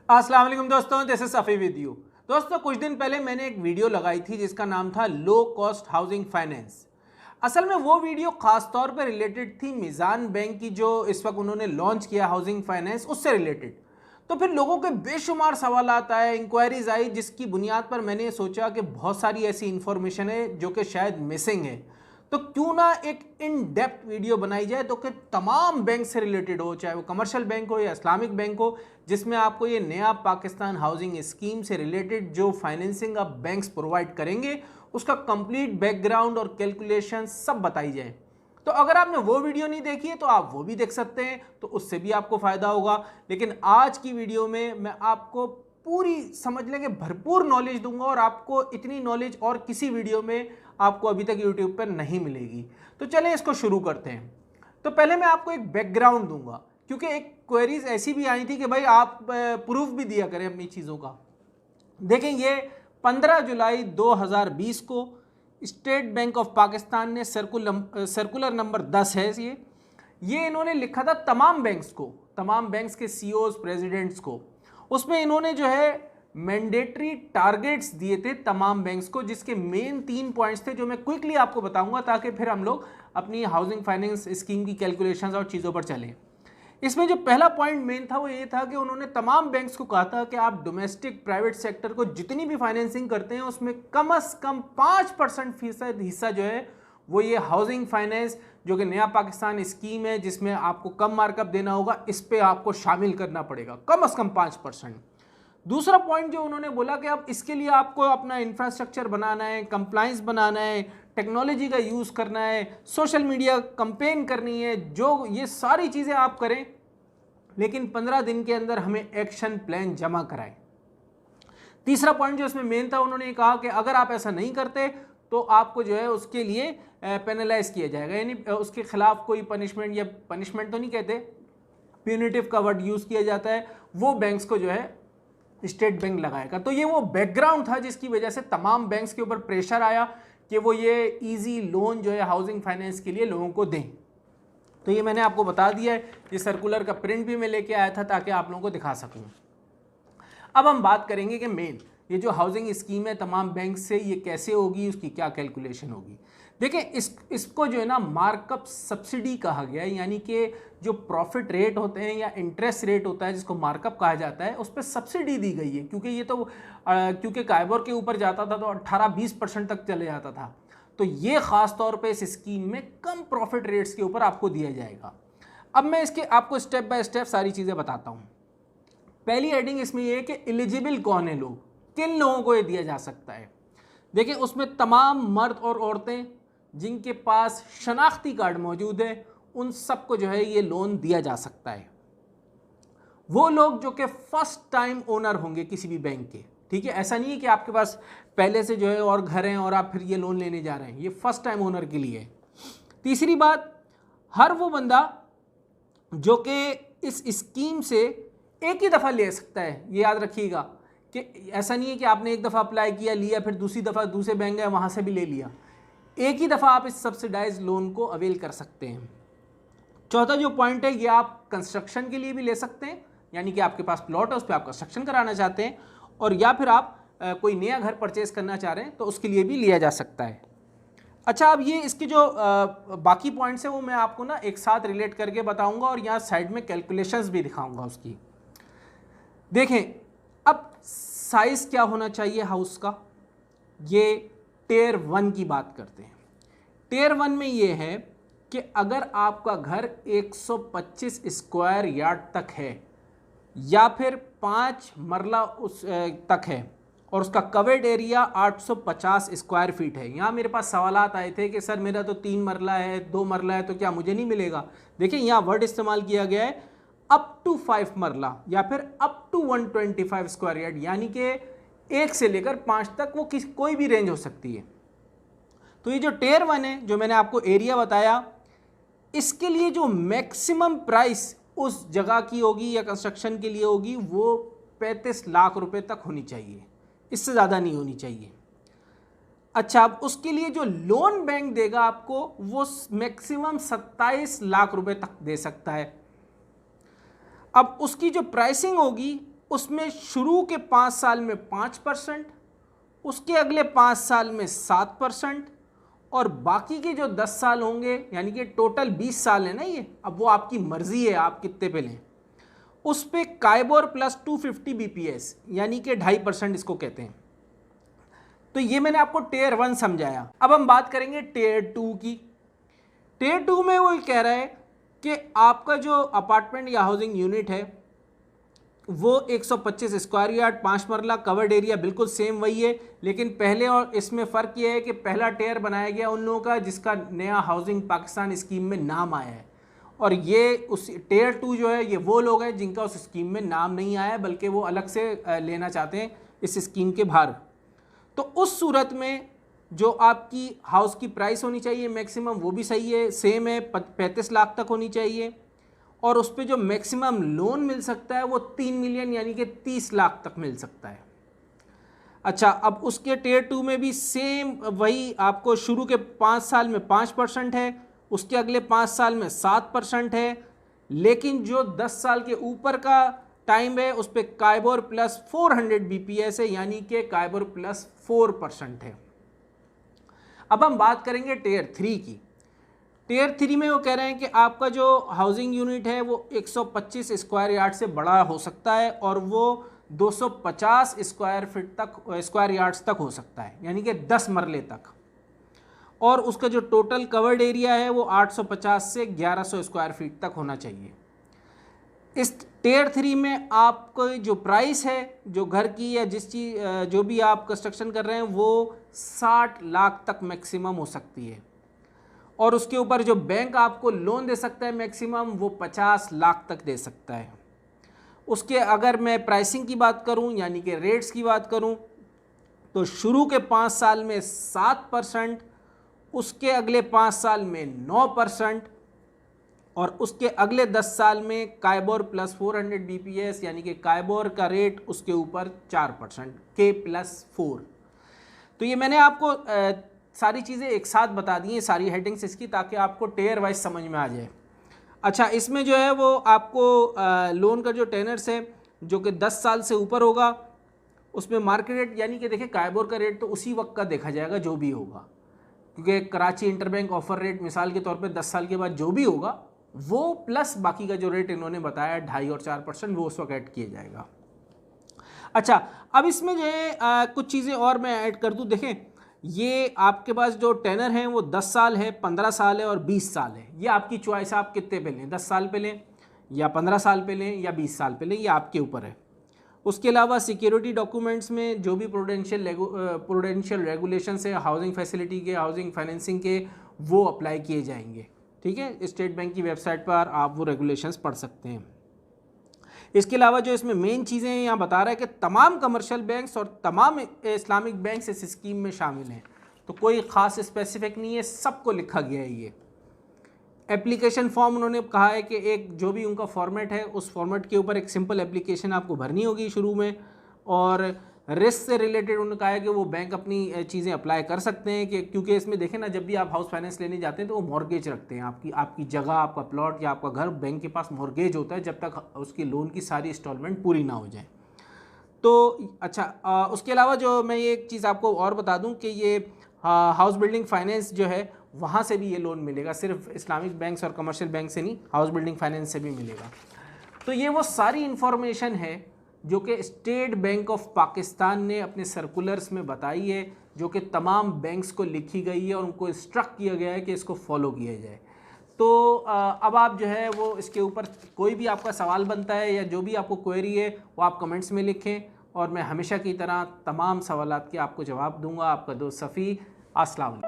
अस्सलाम वालेकुम दोस्तों, this is Safi with you. दोस्तों, कुछ दिन पहले मैंने एक वीडियो लगाई थी जिसका नाम था लो कॉस्ट हाउसिंग फाइनेंस। असल में वो वीडियो खास तौर पर रिलेटेड थी मीज़ान बैंक की, जो इस वक्त उन्होंने लॉन्च किया हाउसिंग फाइनेंस, उससे रिलेटेड। तो फिर लोगों के बेशुमार सवाल आए, इंक्वायरीज आई, जिसकी बुनियाद पर मैंने सोचा कि बहुत सारी ऐसी इंफॉर्मेशन है जो कि शायद मिसिंग है। तो क्यों ना एक इन डेप्थ वीडियो बनाई जाए तो कि तमाम बैंक से रिलेटेड हो, चाहे वो कमर्शियल बैंक हो या इस्लामिक बैंक हो, जिसमें आपको ये नया पाकिस्तान हाउसिंग स्कीम से रिलेटेड जो फाइनेंसिंग आप बैंक्स प्रोवाइड करेंगे उसका कंप्लीट बैकग्राउंड और कैलकुलेशन सब बताई जाए। तो अगर आपने वो वीडियो नहीं देखी है तो आप वो भी देख सकते हैं, तो उससे भी आपको फ़ायदा होगा। लेकिन आज की वीडियो में मैं आपको पूरी समझ लेंगे भरपूर नॉलेज दूंगा, और आपको इतनी नॉलेज और किसी वीडियो में आपको अभी तक यूट्यूब पर नहीं मिलेगी। तो चलें इसको शुरू करते हैं। तो पहले मैं आपको एक बैकग्राउंड दूंगा, क्योंकि एक क्वेरीज ऐसी भी आई थी कि भाई आप प्रूफ भी दिया करें अपनी चीज़ों का। देखें, ये 15 जुलाई 2020 को स्टेट बैंक ऑफ पाकिस्तान ने सर्कुलर नंबर 10 है ये इन्होंने लिखा था तमाम बैंक्स को, तमाम बैंक्स के सीईओज प्रेसिडेंट्स को। उसमें इन्होंने जो है मैंडेटरी टारगेट्स दिए थे तमाम बैंक्स को, जिसके मेन 3 पॉइंट्स थे जो मैं क्विकली आपको बताऊंगा, ताकि फिर हम लोग अपनी हाउसिंग फाइनेंस स्कीम की कैलकुलेशंस और चीज़ों पर चलें। इसमें जो पहला पॉइंट मेन था वो ये था कि उन्होंने तमाम बैंक्स को कहा था कि आप डोमेस्टिक प्राइवेट सेक्टर को जितनी भी फाइनेंसिंग करते हैं उसमें कम से कम 5% हिस्सा जो है वो ये हाउसिंग फाइनेंस, जो कि नया पाकिस्तान स्कीम है जिसमें आपको कम मार्कअप देना होगा, इस पे आपको शामिल करना पड़ेगा, कम से कम 5%। दूसरा पॉइंट जो उन्होंने बोला कि अब इसके लिए आपको अपना इंफ्रास्ट्रक्चर बनाना है, कंप्लाइंस बनाना है, टेक्नोलॉजी का यूज़ करना है, सोशल मीडिया कंपेन करनी है, जो ये सारी चीज़ें आप करें, लेकिन 15 दिन के अंदर हमें एक्शन प्लान जमा कराएं। तीसरा पॉइंट जो इसमें मेन था, उन्होंने कहा कि अगर आप ऐसा नहीं करते तो आपको जो है उसके लिए पेनलाइज किया जाएगा, यानी उसके खिलाफ कोई पनिशमेंट, या पनिशमेंट तो नहीं कहते, प्यूनिटिव का वर्ड यूज़ किया जाता है, वो बैंक्स को जो है स्टेट बैंक लगाएगा। तो ये वो बैकग्राउंड था जिसकी वजह से तमाम बैंक्स के ऊपर प्रेशर आया कि वो ये इजी लोन जो है हाउसिंग फाइनेंस के लिए लोगों को दें। तो ये मैंने आपको बता दिया है, ये सर्कुलर का प्रिंट भी मैं लेके आया था ताकि आप लोगों को दिखा सकूं। अब हम बात करेंगे कि मेन ये जो हाउसिंग स्कीम है तमाम बैंक से, ये कैसे होगी, उसकी क्या कैलकुलेशन होगी। देखें, इसको जो है ना मार्कअप सब्सिडी कहा गया है, यानी कि जो प्रॉफिट रेट होते हैं या इंटरेस्ट रेट होता है जिसको मार्कअप कहा जाता है, उस पर सब्सिडी दी गई है। क्योंकि ये तो क्योंकि काइबोर के ऊपर जाता था तो 18-20% तक चले जाता था, तो ये ख़ास तौर पे इस स्कीम में कम प्रॉफिट रेट्स के ऊपर आपको दिया जाएगा। अब मैं इसके आपको स्टेप बाय स्टेप सारी चीज़ें बताता हूँ। पहली हेडिंग इसमें ये है कि एलिजिबल कौन है लोग, किन लोगों को ये दिया जा सकता है। देखिए, उसमें तमाम मर्द और औरतें जिनके पास शनाख्ती कार्ड मौजूद है, उन सबको जो है ये लोन दिया जा सकता है। वो लोग जो कि फर्स्ट टाइम ओनर होंगे किसी भी बैंक के, ठीक है, ऐसा नहीं है कि आपके पास पहले से जो है और घर हैं और आप फिर ये लोन लेने जा रहे हैं, ये फर्स्ट टाइम ओनर के लिए है। तीसरी बात, हर वो बंदा जो कि इस स्कीम से एक ही दफ़ा ले सकता है। ये याद रखिएगा कि ऐसा नहीं है कि आपने एक दफ़ा अप्लाई किया, लिया, फिर दूसरी दफ़ा दूसरे बैंक गए वहाँ से भी ले लिया। एक ही दफ़ा आप इस सब्सिडाइज लोन को अवेल कर सकते हैं। चौथा जो पॉइंट है, ये आप कंस्ट्रक्शन के लिए भी ले सकते हैं, यानी कि आपके पास प्लॉट है, उस पर आप कंस्ट्रक्शन कराना चाहते हैं, और या फिर आप कोई नया घर परचेज़ करना चाह रहे हैं तो उसके लिए भी लिया जा सकता है। अच्छा, अब ये इसके जो बाकी पॉइंट्स हैं वो मैं आपको ना एक साथ रिलेट करके बताऊंगा, और यहाँ साइड में कैलकुलेशंस भी दिखाऊंगा उसकी। देखें, अब साइज़ क्या होना चाहिए हाउस का, ये टियर 1 की बात करते हैं। टियर 1 में ये है कि अगर आपका घर 125 स्क्वायर यार्ड तक है या फिर 5 मरला उस तक है और उसका कवर्ड एरिया 850 स्क्वायर फीट है। यहाँ मेरे पास सवालात आए थे कि सर मेरा तो 3 मरला है, 2 मरला है, तो क्या मुझे नहीं मिलेगा। देखिए, यहाँ वर्ड इस्तेमाल किया गया है अप टू 5 मरला या फिर अप टू 125 स्क्वायर यार्ड, यानी कि 1 से लेकर 5 तक वो कोई भी रेंज हो सकती है। तो ये जो टियर 1 है, जो मैंने आपको एरिया बताया, इसके लिए जो मैक्सिमम प्राइस उस जगह की होगी या कंस्ट्रक्शन के लिए होगी वो 35 लाख रुपए तक होनी चाहिए, इससे ज़्यादा नहीं होनी चाहिए। अच्छा, अब उसके लिए जो लोन बैंक देगा आपको वो मैक्सिमम 27 लाख रुपए तक दे सकता है। अब उसकी जो प्राइसिंग होगी उसमें शुरू के 5 साल में 5%, उसके अगले 5 साल में 7%, और बाकी के जो 10 साल होंगे, यानी कि टोटल 20 साल है ना ये, अब वो आपकी मर्जी है आप कितने पे लें, उस पे काइबोर प्लस 250 BPS यानी कि 2.5% इसको कहते हैं। तो ये मैंने आपको टियर 1 समझाया। अब हम बात करेंगे टियर 2 की। टियर 2 में वो कह रहा है कि आपका जो अपार्टमेंट या हाउसिंग यूनिट है वो 125 स्क्वायर यार्ड, 5 मरला, कवर्ड एरिया बिल्कुल सेम वही है, लेकिन पहले और इसमें फ़र्क ये है कि पहला टियर बनाया गया उन लोगों का जिसका नया हाउसिंग पाकिस्तान स्कीम में नाम आया है, और ये उस टियर 2 जो है ये वो लोग हैं जिनका उस स्कीम में नाम नहीं आया है, बल्कि वो अलग से लेना चाहते हैं इस स्कीम के बाहर। तो उस सूरत में जो आपकी हाउस की प्राइस होनी चाहिए मैक्सिमम, वो भी सही है, सेम है, 35 लाख तक होनी चाहिए, और उस पर जो मैक्सिमम लोन मिल सकता है वो 3 मिलियन यानी कि 30 लाख तक मिल सकता है। अच्छा, अब उसके टियर 2 में भी सेम वही, आपको शुरू के 5 साल में 5% है, उसके अगले 5 साल में 7% है, लेकिन जो 10 साल के ऊपर का टाइम है उस पर काइबोर प्लस 400 BPS है, यानी कि काइबोर प्लस 4% है। अब हम बात करेंगे टियर 3 की। टियर 3 में वो कह रहे हैं कि आपका जो हाउसिंग यूनिट है वो 125 स्क्वायर यार्ड से बड़ा हो सकता है, और वो 250 स्क्वायर यार्ड्स तक हो सकता है, यानी कि 10 मरले तक, और उसका जो टोटल कवर्ड एरिया है वो 850 से 1100 स्क्वायर फीट तक होना चाहिए। इस टियर 3 में आपको जो प्राइस है जो घर की या जिस चीज़ जो भी आप कंस्ट्रक्शन कर रहे हैं वो 60 लाख तक मैक्सिमम हो सकती है, और उसके ऊपर जो बैंक आपको लोन दे सकता है मैक्सिमम वो 50 लाख तक दे सकता है। उसके अगर मैं प्राइसिंग की बात करूं यानी कि रेट्स की बात करूं तो शुरू के 5 साल में 7%, उसके अगले 5 साल में 9%, और उसके अगले 10 साल में काइबोर प्लस 400 BPS यानी कि काइबोर का रेट उसके ऊपर 4%, K प्लस 4। तो ये मैंने आपको सारी चीज़ें एक साथ बता दी हैं, सारी हेडिंग्स इसकी, ताकि आपको टियर वाइज समझ में आ जाए। अच्छा, इसमें जो है वो आपको लोन का जो टेनर्स है जो कि 10 साल से ऊपर होगा, उसमें मार्केट रेट यानी कि देखिए काइबोर का रेट तो उसी वक्त का देखा जाएगा जो भी होगा, क्योंकि कराची इंटरबैंक ऑफर रेट मिसाल के तौर पे 10 साल के बाद जो भी होगा वो प्लस बाकी का जो रेट इन्होंने बताया 2.5 और 4% वो उस वक्त ऐड किया जाएगा। अच्छा, अब इसमें जो है कुछ चीज़ें और मैं ऐड कर दूँ। देखें, ये आपके पास जो टेनर हैं वो 10 साल है, 15 साल है और 20 साल है। ये आपकी चॉइस है, आप कितने पे लें, 10 साल पे लें या 15 साल पे लें या 20 साल पे लें, ये आपके ऊपर है। उसके अलावा सिक्योरिटी डॉक्यूमेंट्स में जो भी प्रूडेंशियल रेगुलेशंस है हाउसिंग फैसिलिटी के, हाउसिंग फाइनेंसिंग के, वो अप्लाई किए जाएंगे। ठीक है, स्टेट बैंक की वेबसाइट पर आप वो रेगुलेशंस पढ़ सकते हैं। इसके अलावा जो इसमें मेन चीज़ें यहाँ बता रहा है कि तमाम कमर्शियल बैंक्स और तमाम इस्लामिक बैंक्स इस स्कीम में शामिल हैं, तो कोई ख़ास स्पेसिफिक नहीं है, सबको लिखा गया है। ये एप्लीकेशन फॉर्म उन्होंने कहा है कि एक जो भी उनका फॉर्मेट है उस फॉर्मेट के ऊपर एक सिंपल एप्लीकेशन आपको भरनी होगी शुरू में, और रिस्क से रिलेटेड उन्होंने कहा है कि वो बैंक अपनी चीज़ें अप्लाई कर सकते हैं, कि क्योंकि इसमें देखें ना, जब भी आप हाउस फाइनेंस लेने जाते हैं तो वो मॉर्गेज रखते हैं, आपकी जगह, आपका प्लॉट या आपका घर, बैंक के पास मॉर्गेज होता है जब तक उसकी लोन की सारी इंस्टॉलमेंट पूरी ना हो जाए। तो अच्छा, उसके अलावा जो मैं ये एक चीज़ आपको और बता दूं कि ये हाउस बिल्डिंग फाइनेंस जो है वहाँ से भी ये लोन मिलेगा, सिर्फ इस्लामिक बैंक्स और कमर्शियल बैंक से नहीं, हाउस बिल्डिंग फाइनेंस से भी मिलेगा। तो ये वो सारी इन्फॉर्मेशन है जो कि स्टेट बैंक ऑफ पाकिस्तान ने अपने सर्कुलर्स में बताई है, जो कि तमाम बैंक्स को लिखी गई है और उनको इंस्ट्रक्ट किया गया है कि इसको फॉलो किया जाए। तो अब आप जो है वो इसके ऊपर कोई भी आपका सवाल बनता है या जो भी आपको क्वेरी है वो आप कमेंट्स में लिखें, और मैं हमेशा की तरह तमाम सवालात के आपको जवाब दूंगा। आपका दोस्त सफ़ी। अस्सलाम वालेकुम।